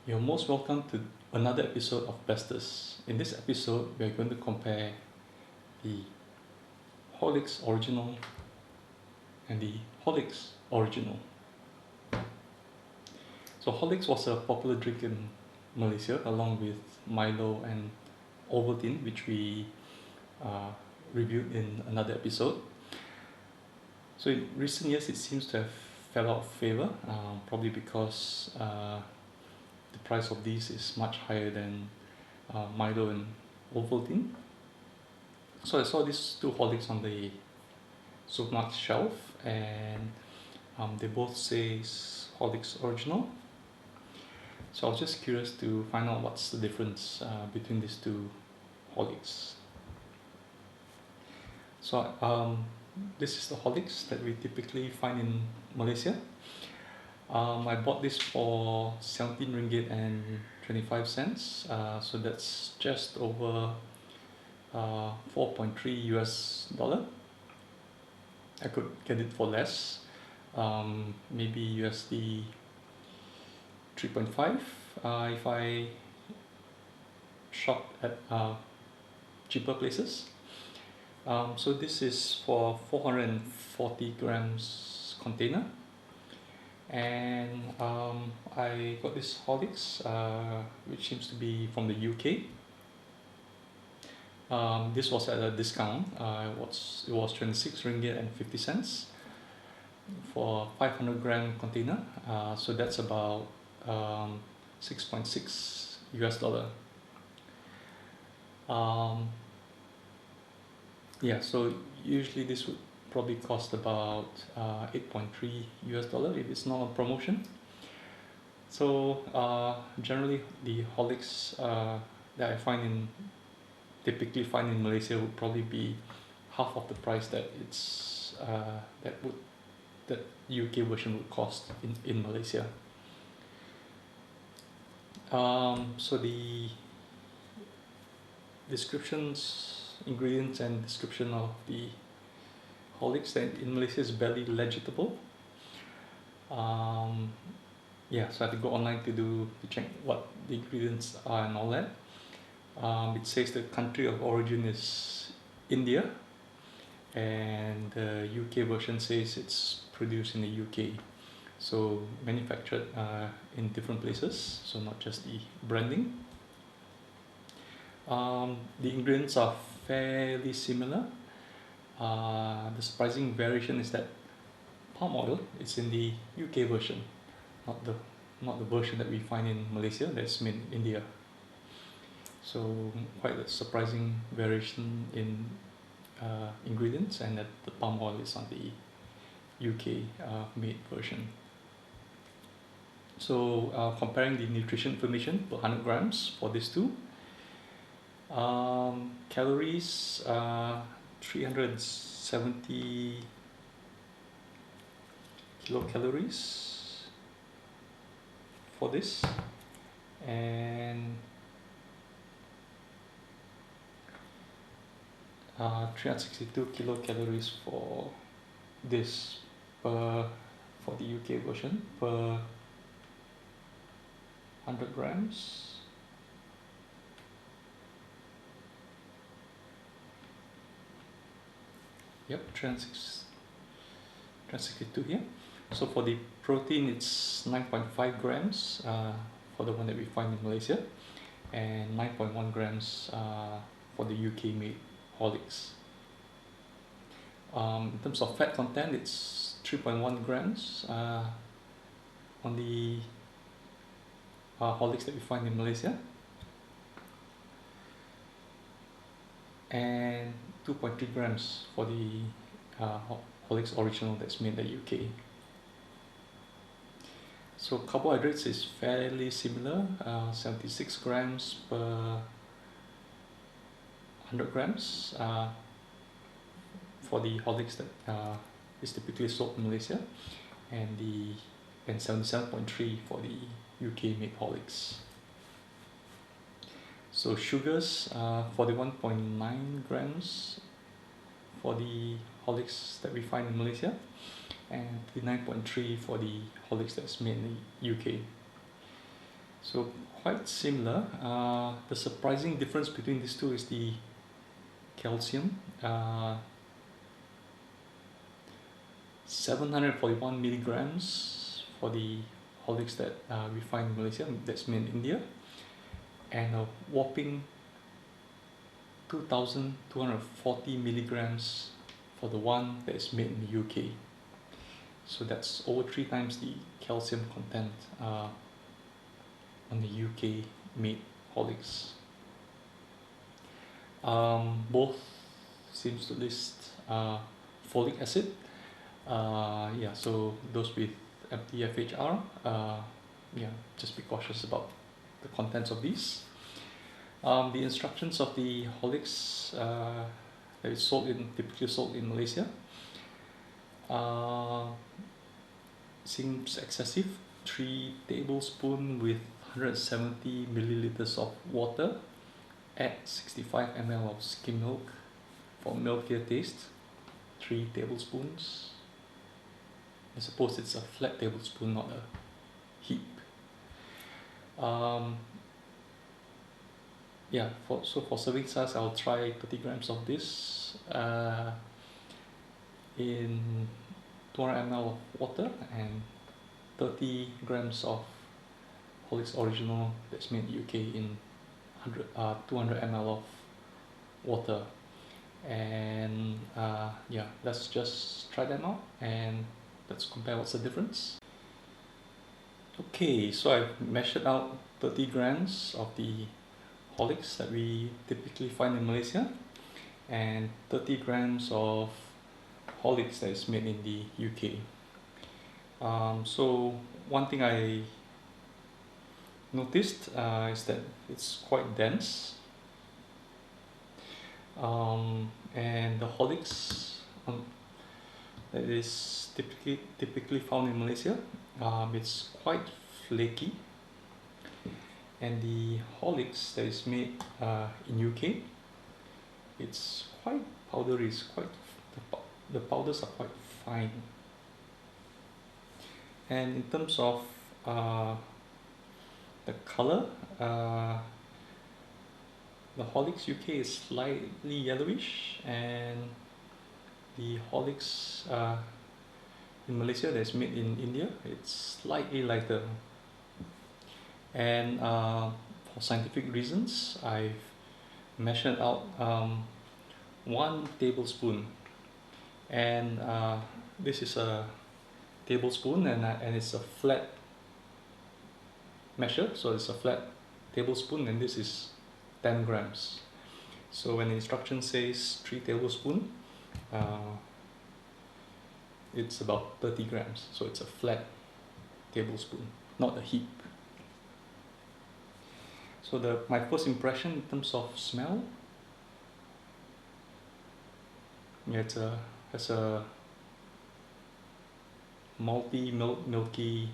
You're most welcome to another episode of Besters. In this episode, we are going to compare the Horlicks Original and the Horlicks Original. So Horlicks was a popular drink in Malaysia along with Milo and Ovaltine, which we reviewed in another episode. So in recent years, it seems to have fell out of favor, probably because the price of these is much higher than Milo and Ovaltine. So I saw these two Horlicks on the supermarket shelf, and they both say Horlicks Original. So I was just curious to find out what's the difference between these two Horlicks. So this is the Horlicks that we typically find in Malaysia. I bought this for 17 ringgit and 25 cents. So that's just over 4.3 US dollar. I could get it for less, maybe USD 3.5 if I shop at cheaper places. So this is for 440 grams container, and I got this Horlicks, which seems to be from the UK. This was at a discount. It was 26 ringgit and 50 cents for 500 gram container. So that's about 6.6 US dollar. Yeah, so usually this would probably cost about 8.3 US dollar if it's not on promotion. So generally the Horlicks that I typically find in Malaysia would probably be half of the price that that UK version would cost in Malaysia. So the ingredients and description of the Horlicks that in Malaysia is barely legible. Yeah, so I have to go online to check what the ingredients are and all that. It says the country of origin is India, and the UK version says it's produced in the UK, so manufactured in different places, so not just the branding. The ingredients are fairly similar. The surprising variation is that palm oil is in the UK version, not the version that we find in Malaysia that's made in India. So quite a surprising variation in ingredients, and that the palm oil is on the UK made version. So comparing the nutrition information per 100 grams for these two, calories 370 kilocalories for this, and 362 kilocalories for this for the UK version per 100 grams. Yep, 362 here. So for the protein, it's 9.5 grams for the one that we find in Malaysia, and 9.1 grams for the UK made Horlicks. In terms of fat content, it's 3.1 grams on the Horlicks that we find in Malaysia, and 2.3 grams for the Horlicks Original that's made in the UK. So carbohydrates is fairly similar, 76 grams per 100 grams for the Horlicks that is typically sold in Malaysia, and 77.3 for the UK made Horlicks. So sugars, 41.9 grams for the Horlicks that we find in Malaysia, and 39.3 for the Horlicks that's made in the UK. So So quite similar. The surprising difference between these two is the calcium. 741 milligrams for the Horlicks that we find in Malaysia, that's made in India, and a whopping 2,240 milligrams for the one that is made in the UK. So that's over 3 times the calcium content on the UK made Horlicks. Both seems to list folic acid. Yeah, so those with MTFHR, yeah, just be cautious about the contents of these. The instructions of the Horlicks that is typically sold in Malaysia seems excessive. 3 tablespoons with 170 milliliters of water. Add 65 ml of skim milk for milkier taste. 3 tablespoons. I suppose it's a flat tablespoon, not a heap. Yeah, for serving size, I'll try 30 grams of this in 200 ml of water and 30 grams of Horlicks Original that's made in UK in 200 ml of water. And yeah, let's just try them out and let's compare what's the difference. Okay, so I've measured out 30 grams of the Horlicks that we typically find in Malaysia and 30 grams of Horlicks that is made in the UK. So one thing I noticed is that it's quite dense, and the Horlicks that is typically found in Malaysia, it's quite flaky, and the Horlicks that is made in UK, it's quite powdery. It's quite the powders are quite fine. And in terms of the color, the Horlicks UK is slightly yellowish, and the Horlicks in Malaysia that's made in India, it's slightly lighter. And for scientific reasons, I've measured out 1 tablespoon, and this is a tablespoon, and it's a flat measure, so it's a flat tablespoon, and this is 10 grams. So when the instruction says 3 tablespoons, it's about 30 grams, so it's a flat tablespoon, not a heap. So my first impression in terms of smell, yeah, it has a malty, milky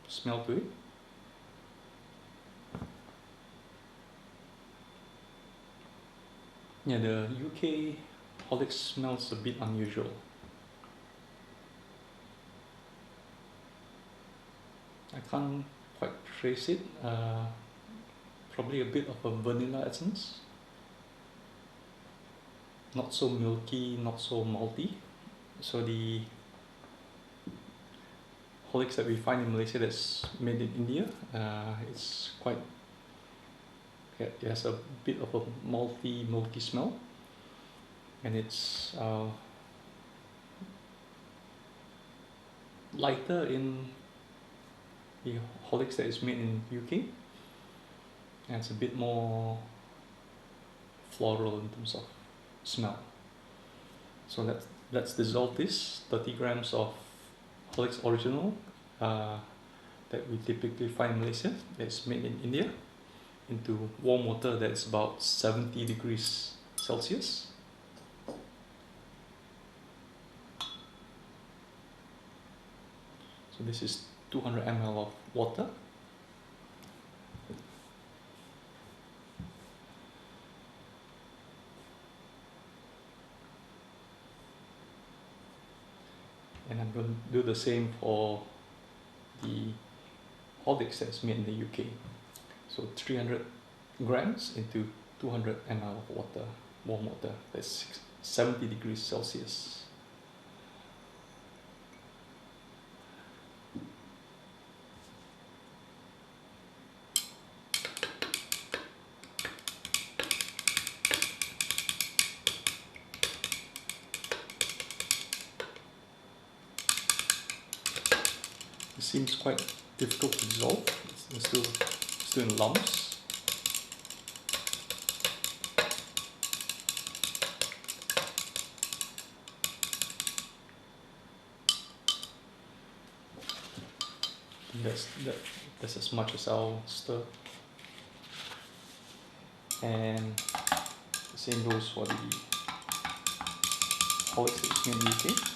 smell to it. Yeah, the UK Horlicks smells a bit unusual. I can't quite trace it. Probably a bit of a vanilla essence. Not so milky, not so malty. So the Horlicks that we find in Malaysia that's made in India, it's quite, it has a bit of a malty, milky smell, and it's lighter in the Horlicks that is made in UK, and it's a bit more floral in terms of smell. So let's dissolve this 30 grams of Horlicks Original that we typically find in Malaysia, that's made in India, into warm water that's about 70 degrees Celsius. So this is 200 ml of water. And I'm going to do the same for the Horlicks that's made in the UK. So 300 grams into 200 ml of water, warm water, that's 70 degrees Celsius. It seems quite difficult to dissolve. It's still in lumps. That's as much as I'll stir. And the same goes for the Horlicks that's made in the UK.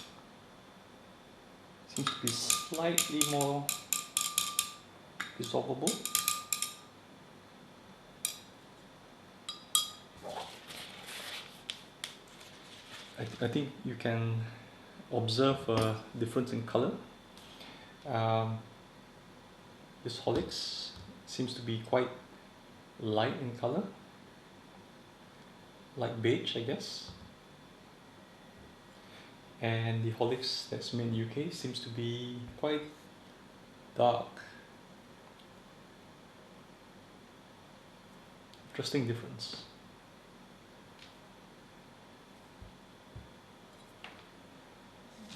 Seems to be slightly more dissolvable. I think you can observe a difference in color. This Horlicks seems to be quite light in color, like beige, I guess. And the Horlicks that's made in the UK seems to be quite dark. Interesting difference.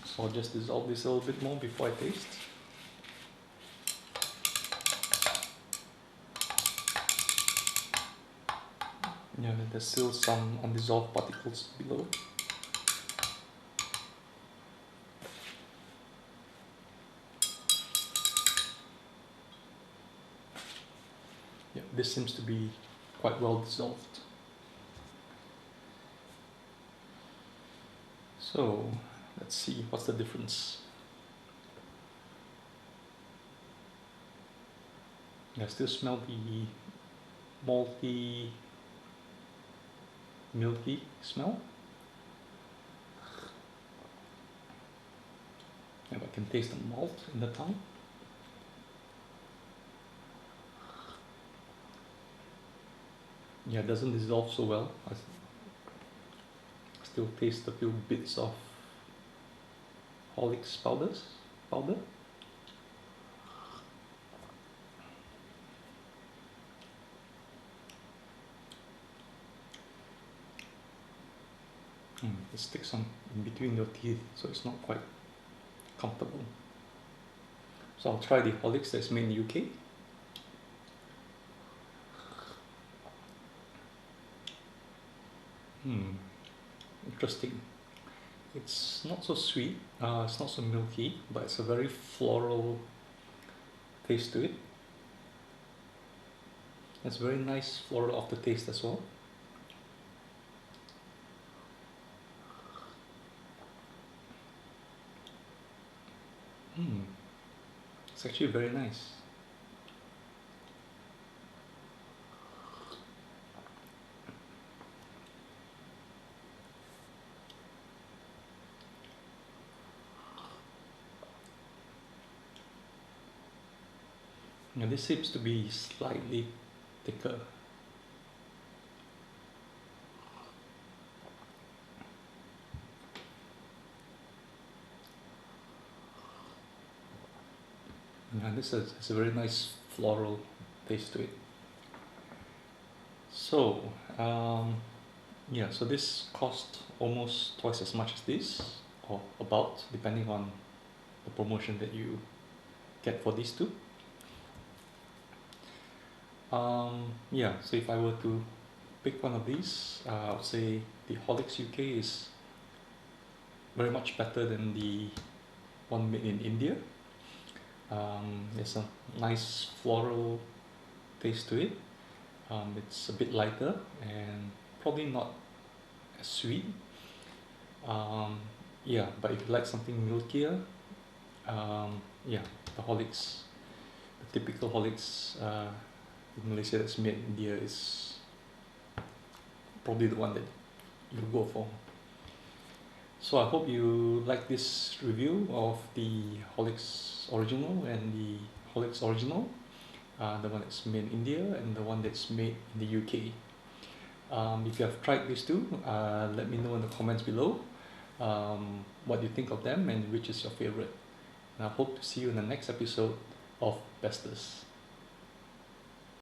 So I'll just dissolve this a little bit more before I taste. Yeah, there's still some undissolved particles below. Yeah, this seems to be quite well dissolved. So let's see what's the difference. I still smell the malty, milky smell. And I can taste the malt in the tongue. Yeah, it doesn't dissolve so well. I still taste a few bits of Horlicks powder. It sticks on in between your teeth, so it's not quite comfortable. So I'll try the Horlicks that's made in the UK. Interesting. It's not so sweet, it's not so milky, but it's a very floral taste to it. It's very nice floral aftertaste as well. It's actually very nice. Now this seems to be slightly thicker. And this has a very nice floral taste to it. So, yeah, so this cost almost twice as much as this, or about, depending on the promotion that you get for these two. Yeah, so if I were to pick one of these, I would say the Horlicks UK is very much better than the one made in India. There's a nice floral taste to it. It's a bit lighter and probably not as sweet. Yeah, but if you like something milkier, yeah, the Horlicks, the typical Horlicks in Malaysia that's made in India is probably the one that you'll go for. So I hope you like this review of the Horlicks Original and the Horlicks Original. the one that's made in India and the one that's made in the UK. If you have tried these two, let me know in the comments below what you think of them and which is your favorite. And I hope to see you in the next episode of Bestless.